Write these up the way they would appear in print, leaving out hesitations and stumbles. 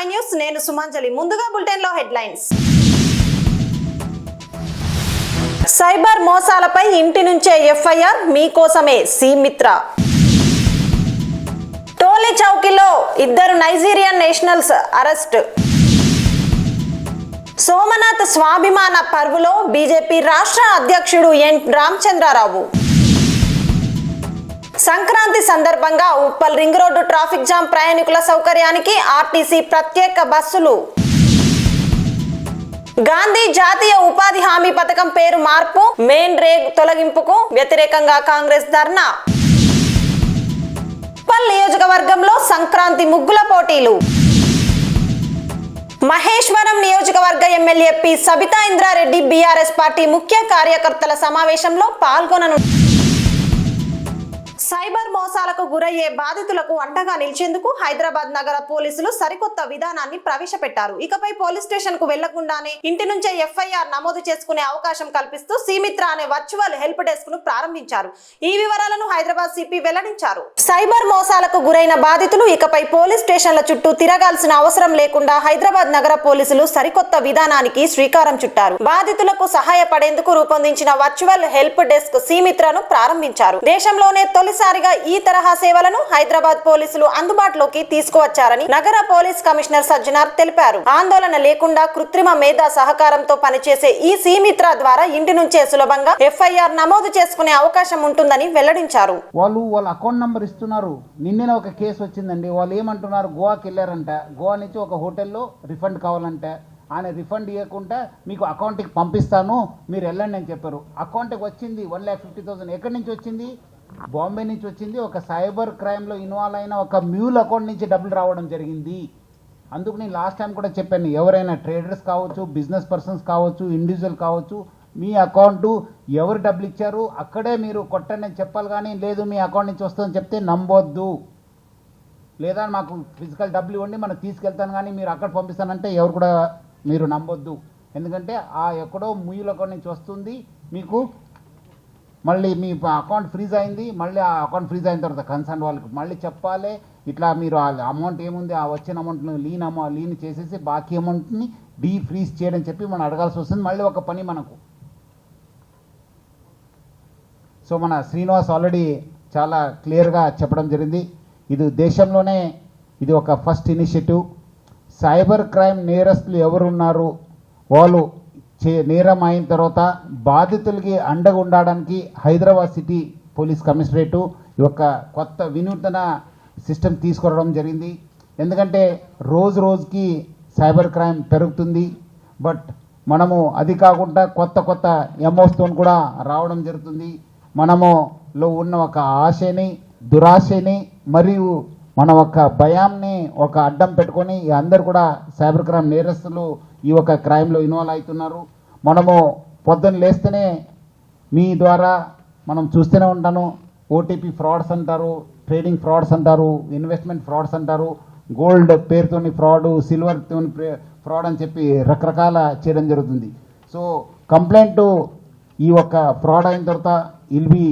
Five news నేను సుమాంజలి. ముందుగా bulletin లో హెడ్లైన్స్. సైబర్ మోసాలపై ఇంటి నుంచే ఎఫ్ఐఆర్ మీకోసమే సీమిత్ర. టోలీ చౌకీలో 2 Nigerian nationals arrest. Somnath Swabhiman పర్వులో బీజేపీ రాష్ట్ర అధ్యక్షుడు ఎన్ రామచంద్రరావు. సంక్రాంతి సందర్భంగా Uppal ring road traffic jam, ప్రయాణికుల సౌకర్యానికి ఆర్టీసీ ప్రత్యేక బస్సులు. గాంధీ జాతీయ ఉపాధి హామీ పథకం పేరు మార్పు, మెయిన్ రేగ్ తొలగింపుకు వ్యతిరేకంగా కాంగ్రెస్ ధర్నా. ఉప్పల్ నియోజకవర్గంలో సంక్రాంతి ముగ్గుల పోటీలు. మహేశ్వరం నియోజకవర్గ MLA P Sabitha Indra Reddy BRS party ముఖ్య కార్యకర్తల సమావేశంలో పాల్గొననున్నారు. సైబర్ మోసాలకు గురయ్యే బాధితులకు అండగా నిలిచేందుకు హైదరాబాద్ నగర పోలీసులు సరికొత్త విధానాన్ని ప్రవేశపెట్టారు. ఇకపై పోలీస్ స్టేషన్ కు వెళ్లకుండానే ఇంటి నుంచే ఎఫ్ఐఆర్ నమోదు చేసుకునే అవకాశం కల్పిస్తూ సీమిత్ర అనే వర్చువల్ హెల్ప్ డెస్క్ ను ప్రారంభించారు. ఈ వివరాలను హైదరాబాద్ సిపి వెల్లడించారు. సైబర్ మోసాలకు గురైన బాధితులు ఇకపై పోలీస్ స్టేషన్ల చుట్టూ తిరగాల్సిన అవసరం లేకుండా హైదరాబాద్ నగర పోలీసులు సరికొత్త విధానానికి శ్రీకారం చుట్టారు. బాధితులకు సహాయపడేందుకు రూపొందించిన వర్చువల్ హెల్ప్ డెస్క్ సీమిత్రను ప్రారంభించారు. దేశంలోనే తొలిసారిగా ఈ తరహా సేవలను హైదరాబాద్ పోలీసులు అందుబాటులోకి తీసుకువచ్చారని నగర పోలీస్ కమిషనర్ సజ్జనార్ తెలిపారు. ఆందోళన లేకుండా కృత్రిమ మేధా సహకారంతో పనిచేసే ఈ సీమిత్ర ద్వారా ఇంటి నుంచే సులభంగా ఎఫ్ఐఆర్ నమోదు చేసుకునే అవకాశం ఉంటుందని వెల్లడించారు. వాళ్ళ అకౌంట్ నంబర్ ఇస్తున్నారు. నిన్న ఒక కేసు వచ్చిందండి. వాళ్ళు ఏమంటున్నారు, గోవాకి వెళ్ళారంట. గోవా నుంచి ఒక హోటల్లో రిఫండ్ కావాలంటే ఆయన రిఫండ్ ఇవ్వకుండా మీకు అకౌంట్కి పంపిస్తాను, మీరు వెళ్ళండి అని చెప్పారు. అకౌంట్కి వచ్చింది 1,50,000. ఎక్కడి నుంచి వచ్చింది? బాంబే నుంచి వచ్చింది. ఒక సైబర్ క్రైమ్లో ఇన్వాల్వ్ అయిన ఒక మ్యూల్ అకౌంట్ నుంచి డబ్బులు రావడం జరిగింది. అందుకు నేను లాస్ట్ టైం కూడా చెప్పాను, ఎవరైనా ట్రేడర్స్ కావచ్చు, బిజినెస్ పర్సన్స్ కావచ్చు, ఇండివిజువల్ కావచ్చు, మీ అకౌంటు ఎవరు డబ్బులు ఇచ్చారు అక్కడే మీరు కొట్టండి అని చెప్పాలి. కానీ లేదు మీ అకౌంట్ నుంచి వస్తుందని చెప్తే నమ్మొద్దు. లేదా మాకు ఫిజికల్ డబ్బులు ఇవ్వండి మనం తీసుకెళ్తాను కానీ మీరు అక్కడ పంపిస్తానంటే ఎవరు కూడా మీరు నమ్మొద్దు. ఎందుకంటే ఆ ఎక్కడో మ్యూల్ అకౌంట్ నుంచి వస్తుంది. మీకు మళ్ళీ మీ అకౌంట్ ఫ్రీజ్ అయింది. మళ్ళీ ఆ అకౌంట్ ఫ్రీజ్ అయిన తర్వాత కన్సర్న్ వాళ్ళకి మళ్ళీ చెప్పాలి, ఇట్లా మీరు ఆ అమౌంట్ ఏముంది ఆ వచ్చిన అమౌంట్ను లీన్ చేసేసి బాకీ అమౌంట్ని ఫ్రీజ్ చేయడం చెప్పి మనం అడగాల్సి వస్తుంది. మళ్ళీ ఒక పని మనకు. సో మన శ్రీనివాస్ ఆల్రెడీ చాలా క్లియర్గా చెప్పడం జరిగింది. ఇది దేశంలోనే ఇది ఒక ఫస్ట్ ఇనిషియేటివ్. సైబర్ క్రైమ్ నేరస్తులు ఎవరున్నారు వాళ్ళు నేరం అయిన తర్వాత బాధితులకి అండగా ఉండడానికి హైదరాబాద్ సిటీ పోలీస్ కమిషనరేటు ఈ యొక్క కొత్త వినూతన సిస్టమ్ తీసుకురావడం జరిగింది. ఎందుకంటే రోజుకి సైబర్ క్రైమ్ పెరుగుతుంది. బట్ మనము అది కాకుండా కొత్త ఎమోస్తో కూడా రావడం జరుగుతుంది. మనములో ఉన్న ఒక ఆశని, దురాశని మరియు మన ఒక భయాన్ని ఒక అడ్డం పెట్టుకొని అందరు కూడా సైబర్ క్రైమ్ నేరస్తులు ఈ ఒక క్రైమ్లో ఇన్వాల్వ్ అవుతున్నారు. మనము పొద్దున్న లేస్తేనే మీ ద్వారా మనం చూస్తూనే ఉంటాను. ఓటీపీ ఫ్రాడ్స్ అంటారు, ట్రేడింగ్ ఫ్రాడ్స్ అంటారు, ఇన్వెస్ట్మెంట్ ఫ్రాడ్స్ అంటారు, గోల్డ్ పేరుతోని ఫ్రాడ్, సిల్వర్తో ఫ్రాడ్ అని చెప్పి రకరకాల చేయడం జరుగుతుంది. సో కంప్లైంట్ ఈ ఒక ఫ్రాడ్ అయిన తర్వాత will be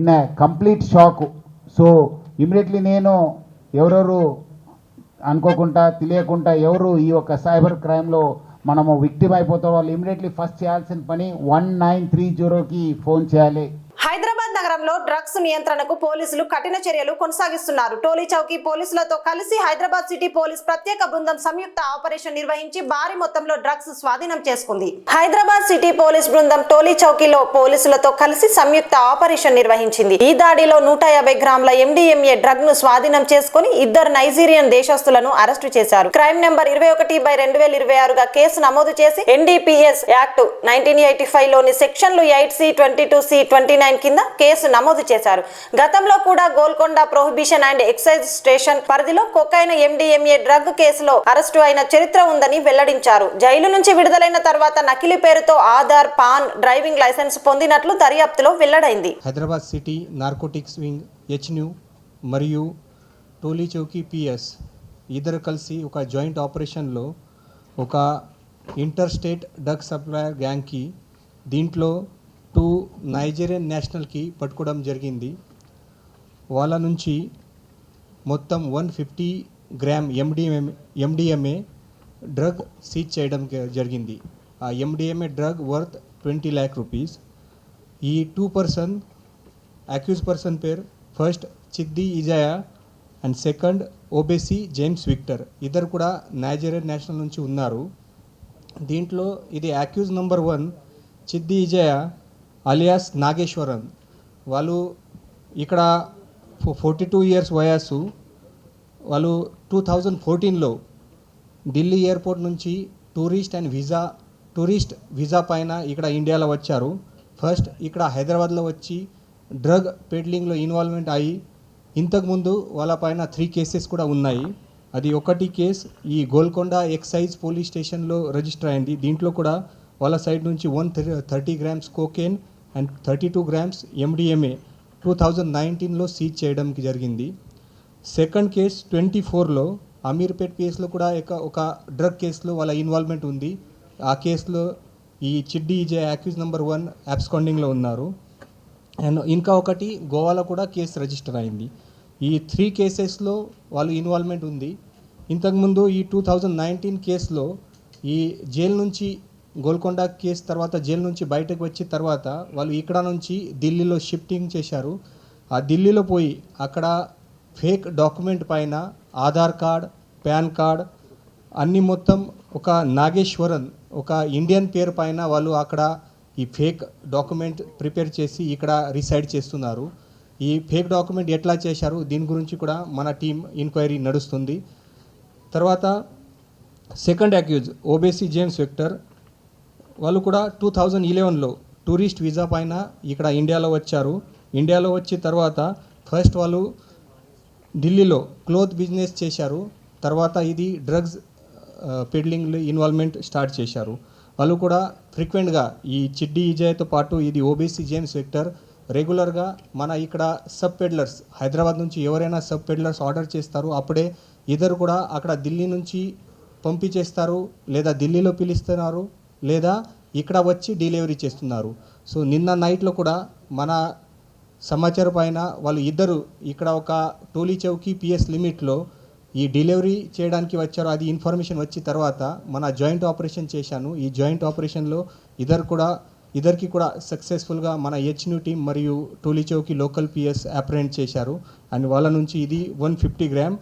in a complete shock. So immediately నేను ఎవరెవరు అనుకోకుండా తెలియకుండా ఎవరు ఈ యొక్క సైబర్ క్రైమ్లో మనము విక్టిమ్ అయిపోతాం వాళ్ళు ఇమీడియట్లీ ఫస్ట్ చేయాల్సిన పని 1930కి ఫోన్ చేయాలి. హైదరాబాద్ నగరంలో డ్రగ్స్ నియంత్రణకు పోలీసులు కఠిన చర్యలు కొనసాగిస్తున్నారు. టోలీ చౌకీ పోలీసులతో కలిసి హైదరాబాద్ సిటీ పోలీస్ ప్రత్యేక బృందం సంయుక్త ఆపరేషన్ నిర్వహించి భారీ మొత్తంలో డ్రగ్స్ స్వాధీనం చేసుకుంది. హైదరాబాద్ సిటీ పోలీస్ బృందం టోలీ చౌకీలో పోలీసులతో కలిసి సంయుక్త ఆపరేషన్ నిర్వహించింది. ఈ దాడిలో 150 గ్రాముల MDMA డ్రగ్ ను స్వాధీనం చేసుకుని 2 నైజీరియన్ దేశస్తులను అరెస్టు చేశారు. క్రైమ్ నెంబర్ 21/2026 గా కేసు నమోదు చేసి NDPS యాక్ట్ 1985 లోని సెక్షన్లు 8C, 22C, 29 కింద కేసు నమోదు చేశారు. గతంలో కూడా Golconda prohibition and excise station పరిధిలో కొకైన్ MDMA డ్రగ్ కేసులో అరెస్టు అయిన చరిత్ర ఉందని వెల్లడించారు. జైలు నుంచి విడుదలైన తర్వాత నకిలీ పేరుతో ఆధార్, పాన్, డ్రైవింగ్ లైసెన్స్ పొందినట్లు దర్యాప్తులో వెల్లడైంది. Hyderabad city narcotics wing HNU మరియు టోలీ చౌకీ PS ఇద్దరు కలిసి ఒక జాయింట్ ఆపరేషన్లో ఒక ఇంటర్ స్టేట్ డ్రగ్ సప్లయర్ గ్యాంగ్కి దీంట్లో 2 నైజీరియన్ నేషనల్కి పట్టుకోవడం జరిగింది. వాళ్ళ నుంచి మొత్తం 150 గ్రామ్ ఎండిఎంఏ డ్రగ్ సీజ్ చేయడం జరిగింది. ఆ MDMA drug worth 20 lakh rupees. ఈ 2 person అక్యూజ్ పర్సన్ పేరు first Chiddi Izaya and second Obesi James Victor. ఇద్దరు కూడా నైజీరియన్ నేషనల్ నుంచి ఉన్నారు. దీంట్లో ఇది accuse number 1 Chiddi Izaya alias Nageswaran. వాళ్ళు ఇక్కడ 42 years వయస్సు. వాళ్ళు 2014లో ఢిల్లీ ఎయిర్పోర్ట్ నుంచి టూరిస్ట్ వీసా పైన ఇక్కడ ఇండియాలో వచ్చారు. ఫస్ట్ ఇక్కడ హైదరాబాద్లో వచ్చి డ్రగ్ పెడ్లింగ్లో ఇన్వాల్వ్మెంట్ అయ్యి ఇంతకుముందు వాళ్ళ పైన 3 cases కూడా ఉన్నాయి. అది ఒకటి కేసు ఈ గోల్కొండ ఎక్సైజ్ పోలీస్ స్టేషన్లో రిజిస్టర్ అయింది. దీంట్లో కూడా వాళ్ళ సైడ్ నుంచి 130 grams cocaine and 32 grams MDMA 2019లో సీజ్ చేయడానికి జరిగింది. సెకండ్ కేసు 24లో అమీర్పేట్ కేసులో కూడా ఒక డ్రగ్ కేసులో వాళ్ళ ఇన్వాల్వ్మెంట్ ఉంది. ఆ కేసులో ఈ చిడ్డి ఇజే అక్యూజ్ నెంబర్ 1 అబ్స్కాండింగ్లో ఉన్నారు. అండ్ ఇంకా ఒకటి గోవాలో కూడా కేసు రిజిస్టర్ అయింది. ఈ 3 కేసెస్లో వాళ్ళు ఇన్వాల్వ్మెంట్ ఉంది. ఇంతకుముందు ఈ 2019 కేసులో ఈ జైలు నుంచి గోల్కొండ కేసు తర్వాత జైలు నుంచి బయటకు వచ్చిన తర్వాత వాళ్ళు ఇక్కడ నుంచి ఢిల్లీలో షిఫ్టింగ్ చేశారు. ఆ ఢిల్లీలో పోయి అక్కడ ఫేక్ డాక్యుమెంట్ పైన ఆధార్ కార్డ్, పాన్ కార్డ్ అన్నీ మొత్తం ఒక నాగేశ్వరన్ ఒక ఇండియన్ పేరు పైన వాళ్ళు అక్కడ ఈ ఫేక్ డాక్యుమెంట్ ప్రిపేర్ చేసి ఇక్కడ రిసైడ్ చేస్తున్నారు. ఈ ఫేక్ డాక్యుమెంట్ ఎట్లా చేశారు దీని గురించి కూడా మన టీం ఎంక్వైరీ నడుస్తుంది. తర్వాత సెకండ్ అక్యూజ్ ఓబేసి జేమ్స్ విక్టర్. వాళ్ళు కూడా 2011లో టూరిస్ట్ వీసా పైన ఇక్కడ ఇండియాలో వచ్చారు. ఇండియాలో వచ్చిన తర్వాత ఫస్ట్ వాళ్ళు ఢిల్లీలో క్లోత్ బిజినెస్ చేశారు. తర్వాత ఇది డ్రగ్స్ పెడ్లింగ్లో ఇన్వాల్వ్మెంట్ స్టార్ట్ చేశారు. వాళ్ళు కూడా ఫ్రీక్వెంట్గా ఈ చిడ్డి ఇజయ్తో పాటు ఇది ఓబీసీ జేమ్స్ విక్టర్ రెగ్యులర్గా మన ఇక్కడ సబ్ పెడ్లర్స్ హైదరాబాద్ నుంచి ఎవరైనా సబ్ పెడ్లర్స్ ఆర్డర్ చేస్తారు అప్పుడే ఇద్దరు కూడా అక్కడ ఢిల్లీ నుంచి పంపించేస్తారు, లేదా ఢిల్లీలో పిలుస్తున్నారు, లేదా ఇక్కడ వచ్చి డెలివరీ చేస్తున్నారు. సో నిన్న నైట్లో కూడా మన సమాచారం పైన వాళ్ళు ఇద్దరు ఇక్కడ ఒక టోలీ చౌకీ పిఎస్ లిమిట్లో ఈ డెలివరీ చేయడానికి వచ్చారు. అది ఇన్ఫర్మేషన్ వచ్చిన తర్వాత మన జాయింట్ ఆపరేషన్ చేశాను. ఈ జాయింట్ ఆపరేషన్లో ఇద్దరికి కూడా సక్సెస్ఫుల్గా మన హెచ్న్యూ టీం మరియు టోలీ చౌకీ లోకల్ పిఎస్ అప్రెంట్ చేశారు. అండ్ వాళ్ళ నుంచి ఇది 150 గ్రామ్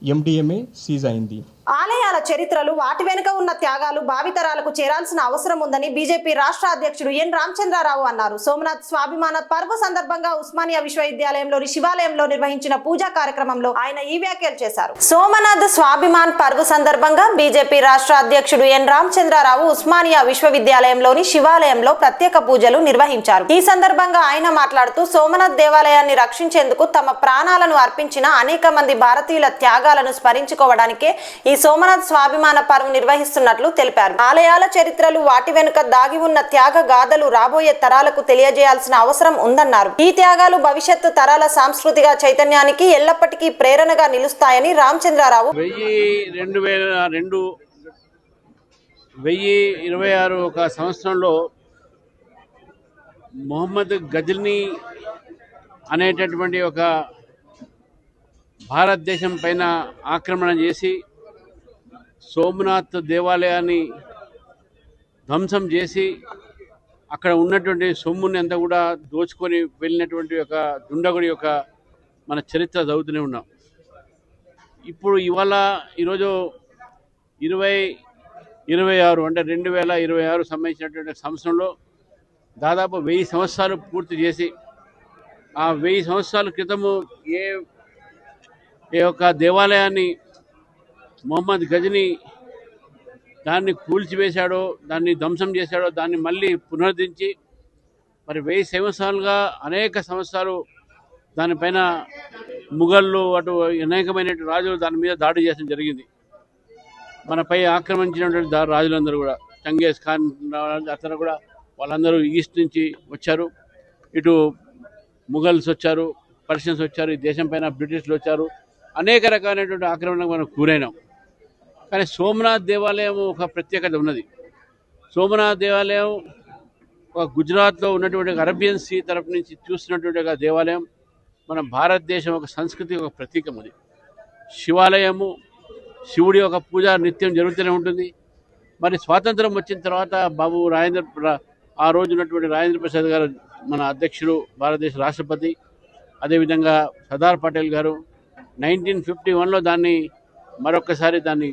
ఎండిఎంఏ సీజ్ అయింది. ఆలయాల చరిత్రలు వాటి వెనుక ఉన్న త్యాగాలు భావితరాలకు చేరాల్సిన అవసరం ఉందని బీజేపీ రాష్ట్ర అధ్యక్షుడు ఎన్ రామచంద్రరావు అన్నారు. సోమనాథ్ స్వాభిమాన పర్వ సందర్భంగా ఉస్మానియా విశ్వవిద్యాలయంలోని శివాలయంలో నిర్వహించిన పూజా కార్యక్రమంలో ఆయన ఈ వ్యాఖ్యలు చేశారు. సోమనాథ్ స్వాభిమాన్ పర్వ సందర్భంగా బీజేపీ రాష్ట్ర అధ్యక్షుడు ఎన్ రామచంద్రరావు ఉస్మానియా విశ్వవిద్యాలయంలోని శివాలయంలో ప్రత్యేక పూజలు నిర్వహించారు. ఈ సందర్భంగా ఆయన మాట్లాడుతూ సోమనాథ్ దేవాలయాన్ని రక్షించేందుకు తమ ప్రాణాలను అర్పించిన అనేక మంది భారతీయుల త్యాగాలను స్మరించుకోవడానికే ఈ సోమనాథ్ స్వాభిమాన పర్వ నిర్వహిస్తున్నట్లు తెలిపారు. ఆలయాల చరిత్రలు వాటి వెనుక దాగి ఉన్న త్యాగ గాథలు రాబోయే తరాలకు తెలియజేయాల్సిన అవసరం ఉందన్నారు. ఈ త్యాగాలు భవిష్యత్తు తరాల సాంస్కృతిక చైతన్యానికి ఎల్లప్పటికీ ప్రేరణగా నిలుస్తాయని రామచంద్రరావు 1026 ఒక సంవత్సరంలో మొహమ్మద్ గజ్నీ అనేటటువంటి ఒక భారతదేశం పైన ఆక్రమణ చేసి సోమనాథ్ దేవాలయాన్ని ధ్వంసం చేసి అక్కడ ఉన్నటువంటి సొమ్ముని అంతా కూడా దోచుకొని వెళ్ళినటువంటి ఒక దుండగుడి యొక్క మన చరిత్ర చదువుతూనే ఉన్నాం. ఇప్పుడు ఈరోజు 2026 అంటే 2026 సంబంధించినటువంటి సంవత్సరంలో దాదాపు 1000 సంవత్సరాలు పూర్తి చేసి ఆ 1000 సంవత్సరాల క్రితము ఏ యొక్క దేవాలయాన్ని మొహమ్మద్ గజ్నీ దాన్ని కూల్చివేశాడో, దాన్ని ధ్వంసం చేశాడో, దాన్ని మళ్ళీ పునరుద్ధరించి మరి 1000 సంవత్సరాలుగా అనేక సంవత్సరాలు దానిపైన ముఘళ్ళు అటు అనేకమైన రాజులు దాని మీద దాడి చేయడం జరిగింది. మనపై ఆక్రమించినటువంటి రాజులందరూ కూడా చంగేజ్ ఖాన్ అతను కూడా వాళ్ళందరూ ఈస్ట్ నుంచి వచ్చారు, ఇటు ముఘల్స్ వచ్చారు, పర్షియన్స్ వచ్చారు, ఈ దేశం పైన బ్రిటిష్లు వచ్చారు, అనేక రకాలైనటువంటి ఆక్రమణకు మనం గురైనాం. కానీ సోమనాథ్ దేవాలయం ఒక ప్రత్యేకత ఉన్నది. సోమనాథ్ దేవాలయం ఒక గుజరాత్లో ఉన్నటువంటి అరేబియన్ సీ తరపు నుంచి చూస్తున్నటువంటి ఒక దేవాలయం మన భారతదేశం ఒక సంస్కృతి ఒక ప్రతీకం. అది శివాలయము, శివుడి యొక్క పూజ నిత్యం జరుగుతూనే ఉంటుంది. మరి స్వాతంత్రం వచ్చిన తర్వాత ఆ రోజు ఉన్నటువంటి రాజేంద్ర ప్రసాద్ గారు మన అధ్యక్షుడు, భారతదేశ రాష్ట్రపతి, అదేవిధంగా సర్దార్ పటేల్ గారు 1951లో మరొకసారి దాన్ని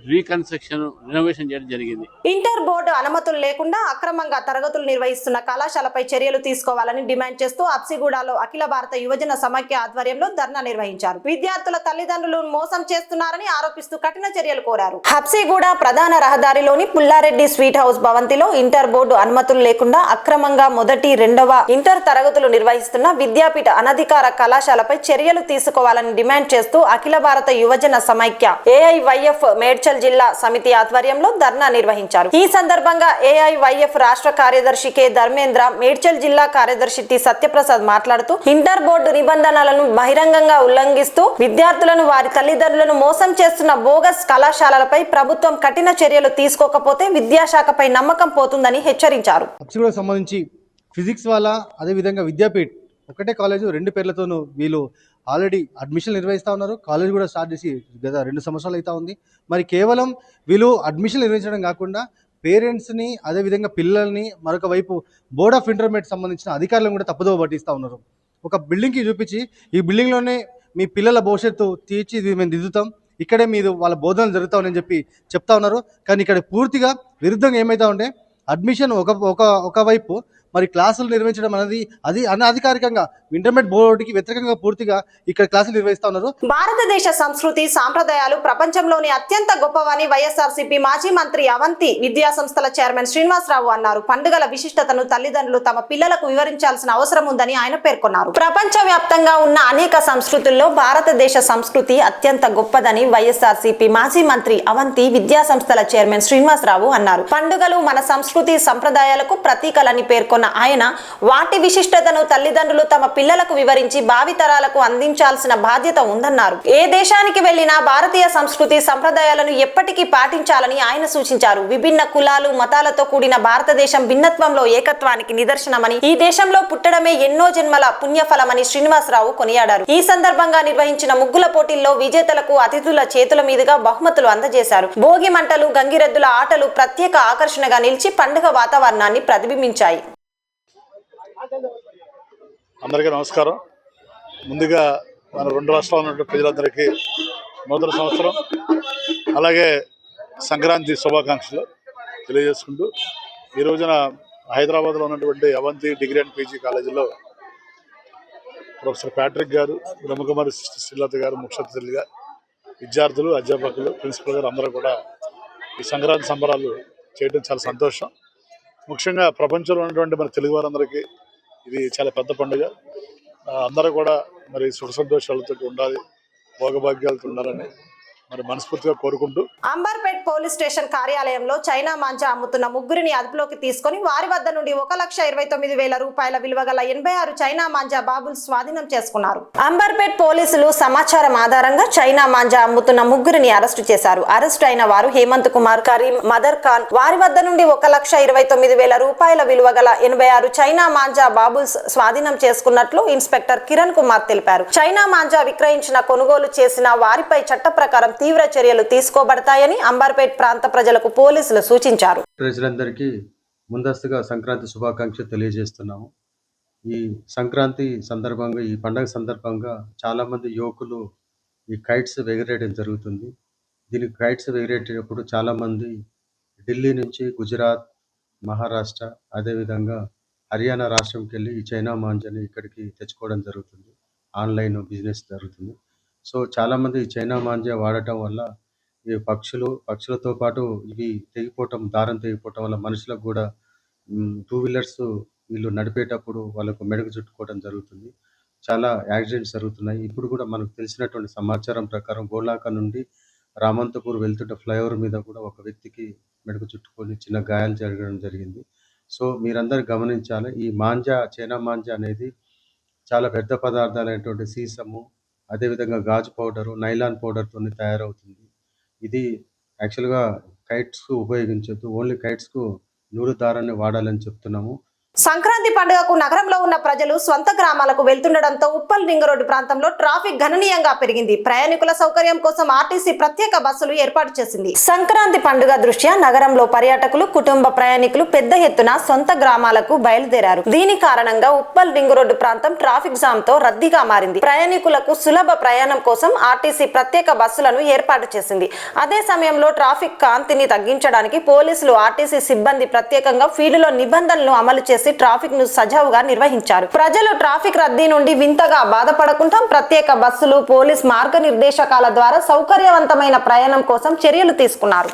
రెనోవేషన్ చేయడం జరిగింది. ఇంటర్ బోర్డు అనుమతులు లేకుండా అక్రమంగా తరగతులు నిర్వహిస్తున్న కళాశాలపై చర్యలు తీసుకోవాలని డిమాండ్ చేస్తూ అప్సిగూడలో అఖిల భారత యువజన సమైక్య ఆధ్వర్యంలో ధర్నా నిర్వహించారు. విద్యార్థుల తల్లిదండ్రులు మోసం చేస్తున్నారని ఆరోపిస్తూ కఠిన చర్యలు కోరారు. హబ్సిగూడ ప్రధాన రహదారిలోని పుల్లారెడ్డి స్వీట్ హౌస్ భవంతిలో ఇంటర్ బోర్డు అనుమతులు లేకుండా అక్రమంగా మొదటి, రెండవ ఇంటర్ తరగతులు నిర్వహిస్తున్న విద్యాపీఠ అనధికార కళాశాలపై చర్యలు తీసుకోవాలని డిమాండ్ చేస్తూ అఖిల భారత యువజన సమైక్య ఏఐవైఎఫ్ మేడ్చల్ జిల్లా సమితి ఆధ్వర్యంలో ధర్నా నిర్వహించారు. ఈ సందర్భంగా ఏఐవైఎఫ్ రాష్ట్ర కార్యదర్శి కె ధర్మేంద్ర, మేడ్చల్ జిల్లా కార్యదర్శి టి సత్యప్రసాద్ మాట్లాడుతూ ఇంటర్ బోర్డు నిబంధనలను బహిరంగంగా ఉల్లంఘిస్తూ విద్యార్థులను, వారి తల్లిదండ్రులను మోసం చేస్తున్న బోగస్ కళాశాలలపై ప్రభుత్వం కఠిన చర్యలు తీసుకోకపోతే విద్యాశాఖపై నమ్మకం పోతుందని హెచ్చరించారు. అప్సిగూడకు సంబంధించి ఫిజిక్స్ వాళ్ళ, అదేవిధంగా విద్యాపీఠ్ ఒకటే కాలేజు, 2 పేర్లతోనూ వీళ్ళు ఆల్రెడీ అడ్మిషన్ నిర్వహిస్తూ ఉన్నారు. కాలేజ్ కూడా స్టార్ట్ చేసి గత 2 సంవత్సరాలు అవుతా ఉంది. మరి కేవలం వీళ్ళు అడ్మిషన్ నిర్వహించడం కాకుండా పేరెంట్స్ని, అదేవిధంగా పిల్లల్ని, మరొక వైపు బోర్డ్ ఆఫ్ ఇంటర్మీడియట్ సంబంధించిన అధికారులను కూడా తప్పుదోవ పట్టిస్తూ ఉన్నారు. ఒక బిల్డింగ్కి చూపించి ఈ బిల్డింగ్లోనే మీ పిల్లల భవిష్యత్తు తీర్చి మేము దిద్దుతాం, ఇక్కడే మీరు వాళ్ళ బోధనలు జరుగుతామని చెప్పి చెప్తా ఉన్నారు. కానీ ఇక్కడ పూర్తిగా విరుద్ధంగా ఏమైతా ఉంటే అడ్మిషన్ ఒకవైపు, మరి క్లాసులు నిర్వహించడం అనేది అది అనధికారికంగా ఇంటర్మీడియట్ బోర్డుకి వ్యతిరేకంగా పూర్తిగా ఇక్కడ క్లాసులు నిర్వహిస్తా ఉన్నారు. భారతదేశ సంస్కృతి సాంప్రదాయాలు ప్రపంచంలోని అత్యంత గొప్పవని వైఎస్ఆర్సీపీ మాజీ మంత్రి అవంతి విద్యా సంస్థల చైర్మన్ శ్రీనివాసరావు అన్నారు. పండుగల విశిష్టతను తల్లిదండ్రులు తమ పిల్లలకు వివరించాల్సిన అవసరం ఉందని ఆయన పేర్కొన్నారు. ప్రపంచ వ్యాప్తంగా ఉన్న అనేక సంస్కృతుల్లో భారతదేశ సంస్కృతి అత్యంత గొప్పదని వైఎస్ఆర్సీపీ మాజీ మంత్రి అవంతి విద్యా సంస్థల చైర్మన్ శ్రీనివాసరావు అన్నారు. పండుగలు మన సంస్కృతి సంప్రదాయాలకు ప్రతీకలని పేర్కొన్న ఆయన వాటి విశిష్టతను తల్లిదండ్రులు తమ పిల్లలకు వివరించి భావితరాలకు అందించాల్సిన బాధ్యత ఉందన్నారు. ఏ దేశానికి వెళ్లినా భారతీయ సంస్కృతి సంప్రదాయాలను ఎప్పటికీ పాటించాలని ఆయన సూచించారు. విభిన్న కులాలు, మతాలతో కూడిన భారతదేశం భిన్నత్వంలో ఏకత్వానికి నిదర్శనమని, ఈ దేశంలో పుట్టడమే ఎన్నో జన్మల పుణ్యఫలమని శ్రీనివాసరావు కొనియాడారు. ఈ సందర్భంగా నిర్వహించిన ముగ్గుల పోటీల్లో విజేతలకు అతిథుల చేతుల మీదుగా బహుమతులు అందజేశారు. భోగి మంటలు, గంగిరెద్దుల ఆటలు ప్రత్యేక ఆకర్షణగా నిలిచి పండుగ వాతావరణాన్ని ప్రతిబింబించాయి. అందరికీ నమస్కారం. ముందుగా మన 2 రాష్ట్రాల ఉన్న ప్రజలందరికీ నూతన సంవత్సరం, అలాగే సంక్రాంతి శుభాకాంక్షలు తెలియజేసుకుంటూ, ఈ రోజున హైదరాబాద్లో ఉన్నటువంటి అవంతి డిగ్రీ అండ్ పీజీ కాలేజీలో ప్రొఫెసర్ ప్యాట్రిక్ గారు, బ్రహ్మకుమారి శ్రీలత గారు ముఖ్య అతిథులుగా, విద్యార్థులు, అధ్యాపకులు, ప్రిన్సిపల్ గారు అందరూ కూడా ఈ సంక్రాంతి సంబరాలు చేయడం చాలా సంతోషం. ముఖ్యంగా ప్రపంచంలో ఉన్నటువంటి మన తెలుగు వారందరికీ ఇది చాలా పెద్ద పండుగ. అందరూ కూడా మరి సుఖ సంతోషాలతో ఉండాలి, భోగభాగ్యాలతో ఉండాలని మరి మనస్ఫూర్తిగా కోరుకుంటూ, అంబర్పేట్ పోలీస్ స్టేషన్ కార్యాలయంలో చైనా మాంజా అమ్ముతున్న ముగ్గురిని అదుపులోకి తీసుకుని వారి వద్ద నుండి 1,29,000 రూపాయల విలువ గల 86 చైనా మాంజా బాబులు స్వాధీనం చేసుకున్నారు. అంబర్పేట్ పోలీసులు సమాచారం ఆధారంగా చైనా మాంజా అమ్ముతున్న ముగ్గురిని అరెస్టు చేశారు. అరెస్టు అయిన వారు హేమంత్ కుమార్, కరీం, మదర్ ఖాన్. వారి వద్ద నుండి 1,29,000 రూపాయల విలువ గల 86 చైనా మాంజా బాబుల్స్ స్వాధీనం చేసుకున్నట్లు ఇన్స్పెక్టర్ కిరణ్ కుమార్ తెలిపారు. చైనా మాంజా విక్రయించిన, కొనుగోలు చేసిన వారిపై చట్ట ప్రకారం తీవ్ర చర్యలు తీసుకోబడతాయని అంబర్పేట్ ప్రాంత ప్రజలకు పోలీసులు సూచించారు. ప్రజలందరికీ ముందస్తుగా సంక్రాంతి శుభాకాంక్షలు తెలియజేస్తున్నాము. ఈ సంక్రాంతి సందర్భంగా, ఈ పండగ సందర్భంగా చాలామంది యువకులు ఈ కైట్స్ ఎగరేయడం జరుగుతుంది. దీనికి కైట్స్ ఎగరేటప్పుడు చాలామంది ఢిల్లీ నుంచి గుజరాత్, మహారాష్ట్ర, అదేవిధంగా హర్యానా రాష్ట్రంకి వెళ్ళి ఈ చైనా మాంజాని ఇక్కడికి తెచ్చుకోవడం జరుగుతుంది. ఆన్లైన్ బిజినెస్ జరుగుతుంది. సో చాలామంది ఈ చైనా మాంజా వాడటం వల్ల ఈ పక్షులతో పాటు ఇవి తెగిపోవటం, దారం తెగిపోవటం వల్ల మనుషులకు కూడా 2 వీలర్స్ వీళ్ళు నడిపేటప్పుడు వాళ్ళకు మెడకు చుట్టుకోవడం జరుగుతుంది. చాలా యాక్సిడెంట్స్ జరుగుతున్నాయి. ఇప్పుడు కూడా మనకు తెలిసినటువంటి సమాచారం ప్రకారం గోలాక నుండి రామంతపూర్ వెళ్తుంటే ఫ్లైఓవర్ మీద కూడా ఒక వ్యక్తికి మెడకు చుట్టుకొని చిన్న గాయాలు జరగడం జరిగింది. సో మీరందరూ గమనించాలి, ఈ మాంజా, చైనా మాంజా అనేది చాలా వ్యర్థ పదార్థాలైనటువంటి సీసము, అదేవిధంగా గాజు పౌడరు, నైలాన్ పౌడర్తో తయారవుతుంది. ఇది యాక్చువల్గా కైట్స్కు ఉపయోగించొద్దు, ఓన్లీ కైట్స్కు నూలు దారాన్ని వాడాలని చెప్తున్నాము. సంక్రాంతి పండుగకు నగరంలో ఉన్న ప్రజలు స్వంత గ్రామాలకు వెళ్తుండటంతో ఉప్పల్ రింగ్ రోడ్డు ప్రాంతంలో ట్రాఫిక్ గణనీయంగా పెరిగింది. ప్రయాణికుల సౌకర్యం కోసం ఆర్టీసీ ప్రత్యేక బస్సులు ఏర్పాటు చేసింది. సంక్రాంతి పండుగ దృష్ట్యా నగరంలో పర్యాటకులు, కుటుంబ ప్రయాణికులు పెద్ద ఎత్తున సొంత గ్రామాలకు బయలుదేరారు. దీని కారణంగా ఉప్పల్ రింగ్ రోడ్డు ప్రాంతం ట్రాఫిక్ జామ్ తో రద్దీగా మారింది. ప్రయాణికులకు సులభ ప్రయాణం కోసం ఆర్టీసీ ప్రత్యేక బస్సులను ఏర్పాటు చేసింది. అదే సమయంలో ట్రాఫిక్ కాంతిని తగ్గించడానికి పోలీసులు, ఆర్టీసీ సిబ్బంది ప్రత్యేకంగా ఫీల్డ్లో నిబంధనలు అమలు చేసి ట్రాఫిక్ ను సజావుగా నిర్వహించారు. ప్రజలు ట్రాఫిక్ రద్దీ నుండి వింతగా బాధపడకుండా ప్రత్యేక బస్సులు, పోలీస్ మార్గనిర్దేశకాల ద్వారా సౌకర్యవంతమైన ప్రయాణం కోసం చర్యలు తీసుకున్నారు.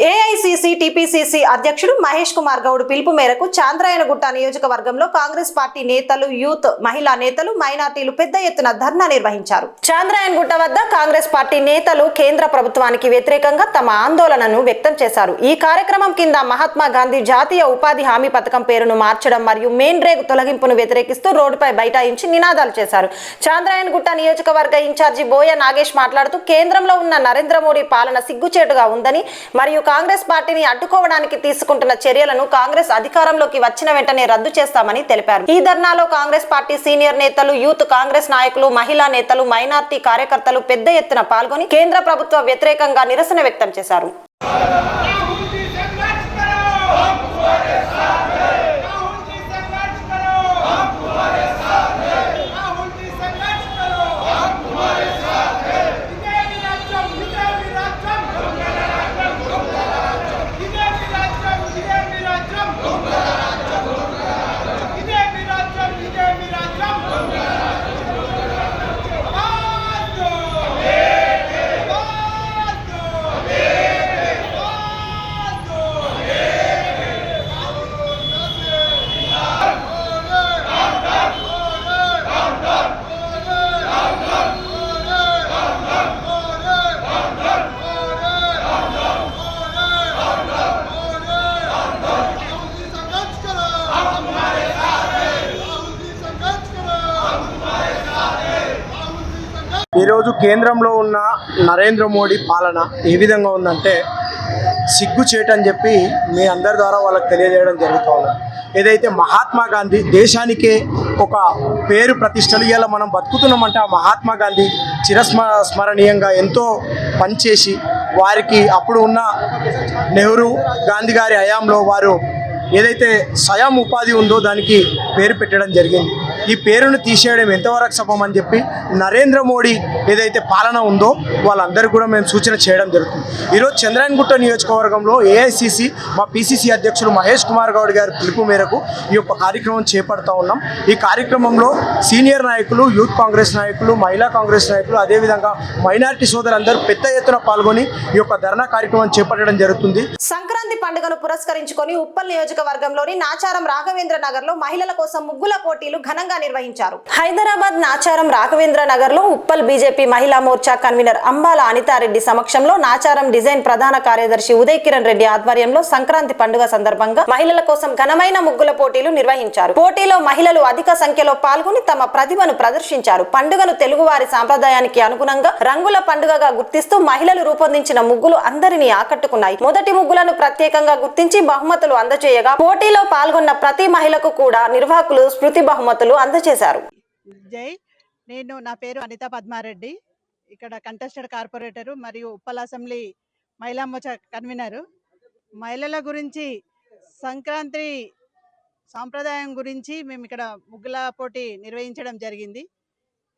ఏఐసిసి టిపిసిసి అధ్యక్షుడు మహేష్ కుమార్ గౌడ్ పిలుపు మేరకు చాంద్రాయణగుట్ట నియోజకవర్గంలో కాంగ్రెస్ పార్టీ నేతలు, యూత్, మహిళా నేతలు, మైనార్టీలు పెద్ద ఎత్తున ధర్నా నిర్వహించారు. చాంద్రాయణగుట్ట వద్ద కాంగ్రెస్ పార్టీ నేతలు కేంద్ర ప్రభుత్వానికి వ్యతిరేకంగా తమ ఆందోళనను వ్యక్తం చేశారు. ఈ కార్యక్రమం కింద మహాత్మా గాంధీ జాతీయ ఉపాధి హామీ పథకం పేరును మార్చడం మరియు మెయిన్ రేగు తొలగింపును వ్యతిరేకిస్తూ రోడ్డుపై బైఠాయించి నినాదాలు చేశారు. చాంద్రాయణగుట్ట నియోజకవర్గ ఇన్ఛార్జి బోయ నాగేష్ మాట్లాడుతూ కేంద్రంలో ఉన్న నరేంద్ర మోడీ పాలన సిగ్గుచేటుగా ఉందని మరియు కాంగ్రెస్ పార్టీని అడ్డుకోవడానికి తీసుకుంటున్న చర్యలను కాంగ్రెస్ అధికారంలోకి వచ్చిన వెంటనే రద్దు చేస్తామని తెలిపారు. ఈ ధర్నాలో కాంగ్రెస్ పార్టీ సీనియర్ నేతలు, యూత్ కాంగ్రెస్ నాయకులు, మహిళా నేతలు, మైనార్టీ కార్యకర్తలు పెద్ద ఎత్తున పాల్గొని కేంద్ర ప్రభుత్వ వ్యతిరేకంగా నిరసన వ్యక్తం చేశారు. ఈరోజు కేంద్రంలో ఉన్న నరేంద్ర మోడీ పాలన ఏ విధంగా ఉందంటే సిగ్గుచేటు అని చెప్పి మీ అందరి ద్వారా వాళ్ళకి తెలియజేయడం జరుగుతూ ఉంది. ఏదైతే మహాత్మా గాంధీ దేశానికే ఒక పేరు ప్రతిష్టలు ఇవాళ మనం బతుకుతున్నామంటే ఆ మహాత్మా గాంధీ స్మరణీయంగా ఎంతో పనిచేసి వారికి అప్పుడు ఉన్న నెహ్రూ, గాంధీ గారి హయాంలో వారు ఏదైతే స్వయం ఉపాధి ఉందో దానికి పేరు పెట్టడం జరిగింది. ఈ పేరును తీసేయడం ఎంతవరకు సభం అని చెప్పి నరేంద్ర మోడీ ఏదైతే పాలన ఉందో వాళ్ళందరికీ కూడా మేము సూచన చేయడం జరుగుతుంది. ఈరోజు చంద్రాయణగుట్ట నియోజకవర్గంలో ఏఐసిసి మా పిసిసి అధ్యక్షులు మహేష్ కుమార్ గౌడ్ గారి పిలుపు మేరకు ఈ యొక్క కార్యక్రమం చేపడతా ఉన్నాం. ఈ కార్యక్రమంలో సీనియర్ నాయకులు, యూత్ కాంగ్రెస్ నాయకులు, మహిళా కాంగ్రెస్ నాయకులు, అదేవిధంగా మైనార్టీ సోదరులందరూ పెద్ద ఎత్తున పాల్గొని ఈ యొక్క ధర్నా కార్యక్రమం చేపట్టడం జరుగుతుంది. సంక్రాంతి పండుగను పురస్కరించుకొని ఉప్పల్ నియోజకవర్గంలోని నాచారం రాఘవేంద్ర నగర్ లో మహిళల కోసం ముగ్గుల పోటీలు ఘనంగా నిర్వహించారు. హైదరాబాద్ నాచారం రాఘవేంద్ర నగర్ లో ఉప్పల్ బీజేపీ మహిళా మోర్చా కన్వీనర్ అంబాల అనితారెడ్డి సమక్షంలో నాచారం డిజైన్ ప్రధాన కార్యదర్శి ఉదయ్ కిరణ్ రెడ్డి ఆధ్వర్యంలో సంక్రాంతి పండుగ సందర్భంగా మహిళల కోసం ఘనమైన ముగ్గుల పోటీలు నిర్వహించారు. పోటీలో మహిళలు అధిక సంఖ్యలో పాల్గొని తమ ప్రతిభను ప్రదర్శించారు. పండుగను తెలుగువారి సాంప్రదాయానికి అనుగుణంగా రంగుల పండుగగా గుర్తిస్తూ మహిళలు రూపొందించిన ముగ్గులు అందరినీ ఆకట్టుకున్నాయి. మొదటి ముగ్గులను ప్రత్యేకంగా గుర్తించి బహుమతులు అందజేయగా పోటీలో పాల్గొన్న ప్రతి మహిళకు కూడా నిర్వాహకులు స్మృతి బహుమతులు అందజేశారు. నా పేరు అనితా పద్మారెడ్డి, ఇక్కడ కంటెస్టెడ్ కార్పొరేటరు మరియు ఉప్పల్ అసెంబ్లీ మహిళా మోర్చా కన్వీనరు. మహిళల గురించి సంక్రాంతి సాంప్రదాయం గురించి మేము ఇక్కడ ముగ్గుల పోటీ నిర్వహించడం జరిగింది.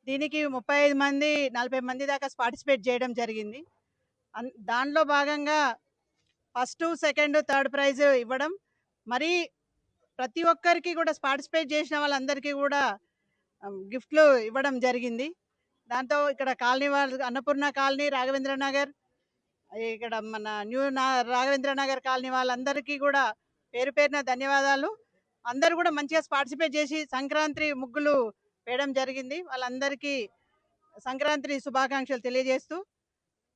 దీనికి 35 మంది 40 మంది దాకా పార్టిసిపేట్ చేయడం జరిగింది. దానిలో భాగంగా ఫస్ట్, సెకండ్, థర్డ్ ప్రైజ్ ఇవ్వడం, మరీ ప్రతి ఒక్కరికి కూడా పార్టిసిపేట్ చేసిన వాళ్ళందరికీ కూడా గిఫ్ట్లు ఇవ్వడం జరిగింది. దాంతో ఇక్కడ కాలనీ వాళ్ళు అన్నపూర్ణ కాలనీ, రాఘవేంద్ర నగర్, ఇక్కడ మన రాఘవేంద్ర నగర్ కాలనీ వాళ్ళందరికీ కూడా పేరు పేరున ధన్యవాదాలు. అందరూ కూడా మంచిగా పార్టిసిపేట్ చేసి సంక్రాంతి ముగ్గులు వేయడం జరిగింది. వాళ్ళందరికీ సంక్రాంతి శుభాకాంక్షలు తెలియజేస్తూ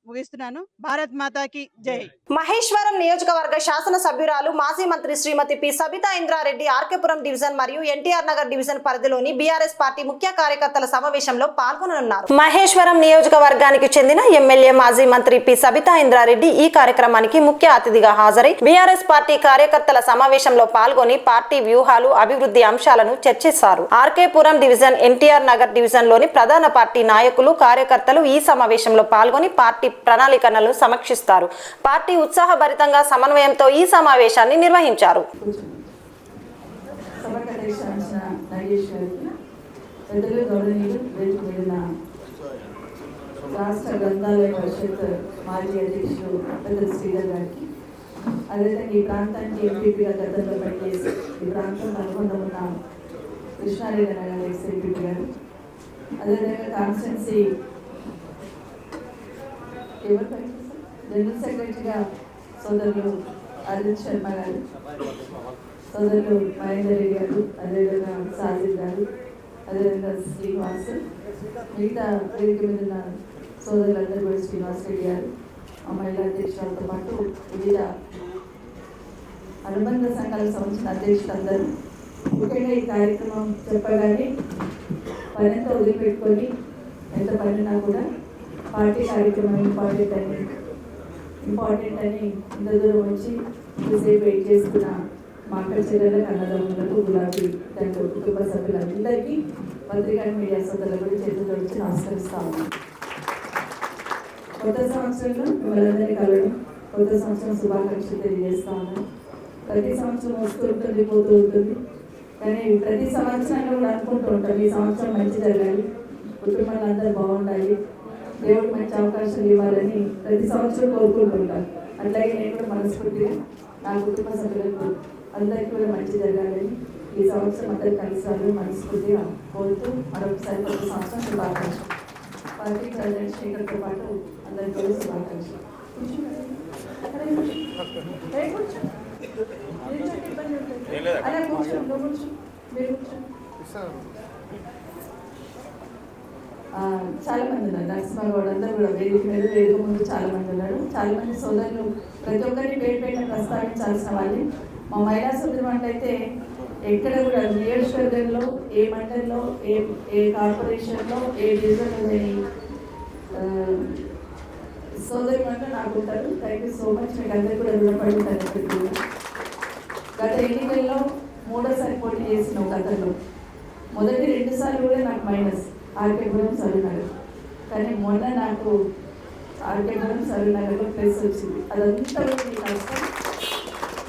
ముగిస్తున్నాను. భారత్ మాతాకి జై. మహేశ్వరం నియోజకవర్గ శాసన సభ్యురాలు మాజీ మంత్రి శ్రీమతి పి సబితా ఇంద్రారెడ్డి ఆర్కేపురం డివిజన్ మరియు ఎన్టీఆర్ నగర్ డివిజన్ పరిధిలోని బీఆర్ఎస్ పార్టీ ముఖ్య కార్యకర్తల సమావేశంలో పాల్గొననున్నారు. మహేశ్వరం నియోజకవర్గానికి చెందిన ఎమ్మెల్యే మాజీ మంత్రి పి సబితా ఇంద్రారెడ్డి ఈ కార్యక్రమానికి ముఖ్య అతిథిగా హాజరై బీఆర్ఎస్ పార్టీ కార్యకర్తల సమావేశంలో పాల్గొని పార్టీ వ్యూహాలు, అభివృద్ధి అంశాలను చర్చిస్తారు. ఆర్కేపురం డివిజన్, ఎన్టీఆర్ నగర్ డివిజన్ లోని ప్రధాన పార్టీ నాయకులు, కార్యకర్తలు ఈ సమావేశంలో పాల్గొని పార్టీ ప్రణాళికలను సమీక్షిస్తారు. పార్టీ ఉత్సాహభరితంగా సమన్వయంతో ఈ సమావేశాన్ని నిర్వహించారు. రాష్ట్ర గ్రంథాలయ పరిషత్ మాజీ అధ్యక్షుడు పెద్ద శ్రీధర్ గారికి, అదేవిధంగా ఈ ప్రాంతానికి ఎంపీపీగా గతంలో పనిచేసి ఈ ప్రాంతం అనుబంధం ఉన్న కృష్ణారెడ్డి నగర్ ఎక్స్ ఎంపీపీ గారు, అదేవిధంగా కాన్స్టెన్సీ జనరల్ సెక్రటరీగా సోదరులు అరవింద్ శర్మ గారు, సోదరులు మహేందర్ రెడ్డి గారు, అదేవిధంగా సాజిద్ గారు, అదేవిధంగా శ్రీనివాస్, మిగతా వేదిక మీద ఉన్న సోదరులందరూ కూడా శ్రీనివాస్ రెడ్డి గారు, మహిళా అధ్యక్షులతో పాటు వివిధ అనుబంధ సంఘాలకు సంబంధించిన అధ్యక్షులందరూ ముఖ్యంగా ఈ కార్యక్రమం చెప్పగానే పనితో వదిలిపెట్టుకొని ఎంత పనినా కూడా పార్టీ కార్యక్రమం ఇంపార్టెంట్ అని ఇంత దూరం వచ్చి ఇంతసేపు వెయిట్ చేస్తున్న మా అక్క చెల్లెలకు, అన్నదమ్ములకు, గులాబీ దాంట్లో కుటుంబ సభ్యులందరికీ, పత్రికా మీడియా సోదరులకు కూడా చేతులు వచ్చి నమస్కరిస్తా ఉన్నాం. కొత్త సంవత్సరంలో మిమ్మల్ని కలవడం, కొత్త సంవత్సరం శుభాకాంక్షలు తెలియజేస్తా ఉన్నాం. ప్రతి సంవత్సరం వస్తూ ఉంటుంది, పోతూ ఉంటుంది, కానీ ప్రతి సంవత్సరంలో కూడా అనుకుంటూ ఉంటాం ఈ సంవత్సరం మంచి జరగాలి, కుటుంబాలు అందరూ బాగుండాలి, దేవుడు మంచి అవకాశాలు ఇవ్వాలని ప్రతి సంవత్సరం కోరుకుంటుంటాను. అట్లాగే నేను కూడా మనస్ఫూర్తిగా నా కుటుంబ సభ్యులకు అందరికీ కూడా మంచి జరగాలని ఈ సంవత్సరం అందరూ కలిసి రావాలని మనస్ఫూర్తిగా కోరుతూ మరొకసారి కొత్త సంవత్సరం శుభాకాంక్షలు. పార్టీ ప్రెసిడెంట్ శేఖర్తో పాటు అందరికీ కూడా శుభాకాంక్షలు. అలా కూర్చోండి, మీరు కూర్చోండి. చాలా మంది ఉన్నారు, నరసింహగౌడ్ అందరూ కూడా వేదిక మీద, వేదిక ముందు చాలా మంది ఉన్నారు. చాలా మంది సోదరులు ప్రతి ఒక్కరిని పేరు పేరున ప్రస్తావించాల్సిన వాళ్ళు. మా మహిళా సోదరు అయితే ఎక్కడ కూడా నియోజకవర్గంలో, ఏ మండలంలో, ఏ కార్పొరేషన్లో, ఏ డివిజన్లో లేని సోదరి అంటే నాకు ఉంటారు. Thank you so much. మీకు అందరికీ కూడా రుణపడి ఉంటారు. గత ఎన్నికల్లో 3వ పోటీ చేసిన గతంలో మొదటి 2 సార్లు కూడా నాకు మైనస్ ఆర్కేపురం సరూనగర్, కానీ మొన్న నాకు ఆర్కేపురం సరూనగర్లో ప్లేస్ వచ్చింది. అదంతా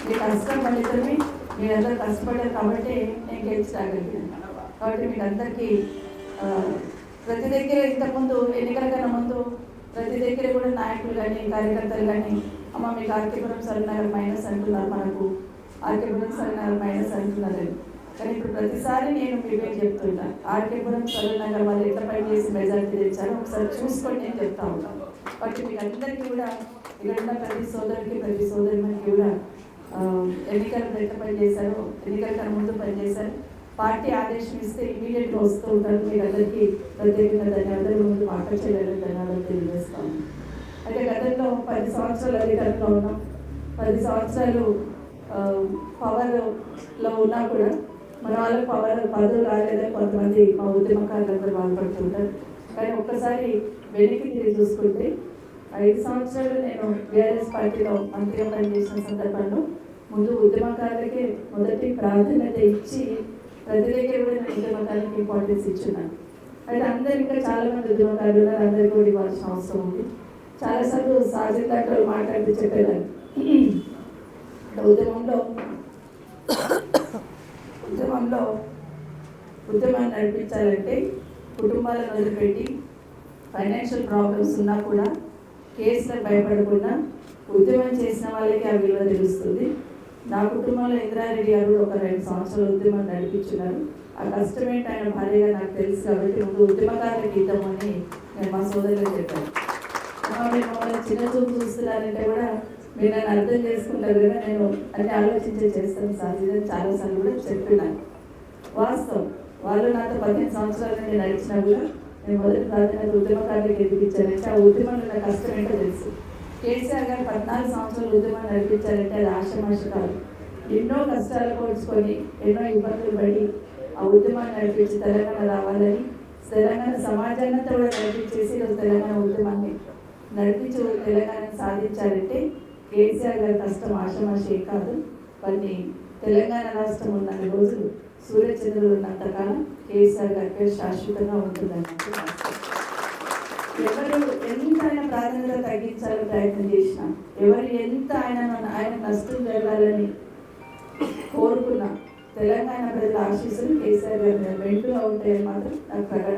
మీ కష్టం ఫలితమే, మీరందరూ కష్టపడ్డారు కాబట్టి నేను గెలిచి రాగలిగాను. కాబట్టి మీకు అందరికీ ప్రతి దగ్గర ఇంతకుముందు ఎన్నికల కన్నా ముందు ప్రతి దగ్గర కూడా నాయకులు కానీ కార్యకర్తలు కానీ అమ్మ మీకు ఆర్కేపురం సరూనగర్ మైనస్ అంటున్నారు, మనకు ఆర్కేపురం సరూనగర్ మైనస్ అంటున్నారని. కానీ ఇప్పుడు ప్రతిసారి నేను మీరే చెప్తున్నా, ఆర్కేపురం సరూనగర్ వాళ్ళు ఎట్లా పని చేసి మెజార్టీ తెచ్చారో ఒకసారి చూసుకొని నేను చెప్తా ఉంటాను. కాబట్టి మీకు అందరికీ కూడా ఇక్కడ ఉన్న ప్రతి సోదరికి, ప్రతి సోదరికి కూడా ఎన్నికలు ఎట్లా పని చేశారో, ఎన్నికల కన్నా ముందు పనిచేశారు, పార్టీ ఆదేశం ఇస్తే ఇమీడియట్గా వస్తూ ఉంటారు. మీకు అందరికీ ప్రత్యేకంగా ధన్యవాదాలు. ముందు మా అక్క చెల్లెలకు ధన్యవాదాలు తెలియజేస్తాము. అయితే గతంలో 10 సంవత్సరాలు అధికారంలో ఉన్నాం. 10 సంవత్సరాలు పవర్లో ఉన్నా కూడా మన వాళ్ళకి పదవులు రాలేదని కొంతమంది మా ఉద్యమకారులందరూ బాధపడుతుంటారు. కానీ ఒక్కసారి వెనక్కి తిరిగి చూసుకుంటే 5 సంవత్సరాలు నేను బీఆర్ఎస్ పార్టీలో మంత్రిగా పనిచేసిన సందర్భంలో ముందు ఉద్యమకారులకే మొదటి ప్రాధాన్యత ఇచ్చి ప్రతి దగ్గర కూడా నేను ఉద్యమకారులకు ఇంపార్టెన్స్ ఇచ్చున్నాను. అయితే అందరూ ఇంకా చాలామంది ఉద్యమకారులు ఉన్నారు, అందరికీ కూడా ఇవ్వాల్సిన అవసరం ఉంది. చాలాసార్లు సాజిద్ డాక్టర్ మాట్లాడుతూ చెప్పేదాన్ని, ఉద్యమాన్ని నడిపించాలంటే కుటుంబాలను వదిలిపెట్టి ఫైనాన్షియల్ ప్రాబ్లమ్స్ ఉన్నా కూడా కేసులకు భయపడకుండా ఉద్యమం చేసిన వాళ్ళకి ఆ విలువ తెలుస్తుంది. నా కుటుంబంలో ఇంద్రారెడ్డి గారు ఒక 2 సంవత్సరాలు ఉద్యమం నడిపించున్నారు. ఆ కష్టమేంటి ఆయన భార్యగా నాకు తెలుసు కాబట్టి ముందు ఉద్యమకారులకు ఇద్దామని నేను మా సోదరులకు చెప్పాను. మీరు మమ్మల్ని చిన్న చూపు చూస్తున్నారంటే కూడా మీరు నన్ను అర్థం చేసుకుంటారు కదా, నేను అన్ని ఆలోచించే చేస్తాను సార్, ఇదని చాలాసార్లు కూడా చెప్పినాను. వాస్తవం, వాళ్ళు నాతో 15 సంవత్సరాల నుండి నడిచినా కూడా నేను మొదటి ప్రాధాన్యత ఉద్యమకారులకు ఎందుకు ఇచ్చానంటే ఆ ఉద్యమంలో నా కష్టం ఏంటో తెలుసు. కేసీఆర్ గారు 14 సంవత్సరాలు ఉద్యమం నడిపించారంటే అది ఆశమాష కాదు. ఎన్నో కష్టాలు కోల్చుకొని ఎన్నో ఇబ్బందులు పడి ఆ ఉద్యమాన్ని నడిపించి తెలంగాణ రావాలని, తెలంగాణ సమాజాన్నంతా కూడా నడిపించేసి ఈరోజు తెలంగాణ ఉద్యమాన్ని నడిపించి తెలంగాణను సాధించారంటే కేసీఆర్ గారి కష్టం ఆశమాషే కాదు. కొన్ని తెలంగాణ రాష్ట్రం ఉన్న రోజులు సూర్యచంద్రులు ఉన్నంతకాలం కేసీఆర్ గారికి శాశ్వతంగా ఉంటుందన్నట్టు. ఎవరు ఎంత ఆయన ప్రాధాన్యత తగ్గించాలని ప్రయత్నం చేసినా, ఎవరు ఎంత ఆయన నష్టం జరగాలని కోరుకున్నా, తెలంగాణ ప్రజల ఆశీస్సులు కేసీఆర్ గారి మెండుగా ఉంటాయని మాత్రం నాకు ప్రగాఢ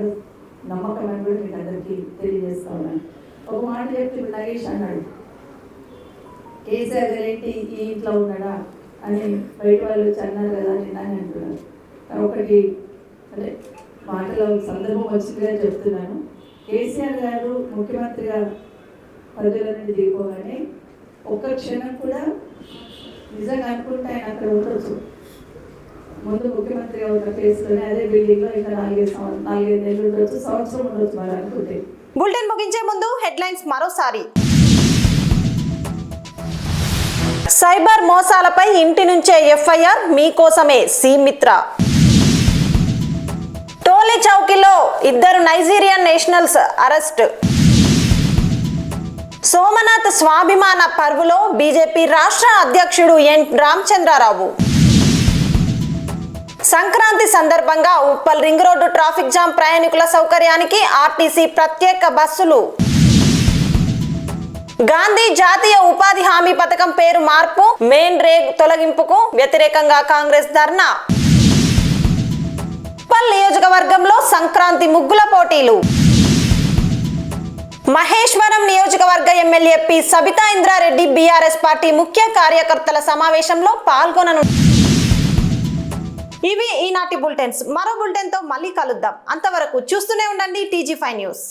నమ్మకం అని కూడా మీకు అందరికీ తెలియజేస్తా ఉన్నాను. ఒక మాట చెప్తే ఇప్పుడు నగేష్ అన్నాడు, కేసీఆర్ గారు ఏంటి ఈ ఇంట్లో ఉన్నాడా అని బయట వాళ్ళు వచ్చి అన్నారు కదా నిన్న అని అంటున్నారు. ఒకటి అంటే మాటలో సందర్భం వచ్చిందిగా చెప్తున్నాను. కేసీఆర్ గారు ముఖ్యమంత్రిగా పదవుల నుండి దిగిపోగానే ఒక్క క్షణం కూడా నిజంగా అనుకుంటే ఆయన అక్కడ ఉండొచ్చు, ముందు ముఖ్యమంత్రిగా ఉన్న ప్లేస్లోనే అదే బిల్డింగ్లో ఇంకా 4-5 నెలలు ఉండొచ్చు, సంవత్సరం ఉండొచ్చు మరి అనుకుంటే. బులెటిన్ ముగించే ముందు హెడ్లైన్స్ మరోసారి. సైబర్ మోసాలపై ఇంటి నుంచే ఎఫ్ఐఆర్, మీకోసమే సీమిత్ర. టోలీ చౌకీలో 2 Nigerian nationals arrest. Somnath Swabhiman పర్వులో బీజేపీ రాష్ట్ర అధ్యక్షుడు ఎన్ రామచంద్రరావు. సంక్రాంతి సందర్భంగా Uppal ring road traffic jam, ప్రయాణికుల సౌకర్యానికి ఆర్టీసీ ప్రత్యేక బస్సులు. గాంధీ జాతీయ ఉపాధి హామీ పథకం పేరు మార్పు, మెయిన్ రేగ్ తొలగింపుకు వ్యతిరేకంగా కాంగ్రెస్ ధర్నా. ఉప్పల్ నియోజకవర్గంలో సంక్రాంతి ముగ్గుల పోటీలు. మహేశ్వరం నియోజకవర్గ MLA P Sabitha Indra Reddy BRS party ముఖ్య కార్యకర్తల సమావేశంలో పాల్గొననున్నారు. ఇవి ఈనాటి బులెటిన్స్. మరో బులెటిన్ తో మళ్ళీ కలుద్దాం. అంతవరకు చూస్తూనే ఉండండి TG5 న్యూస్.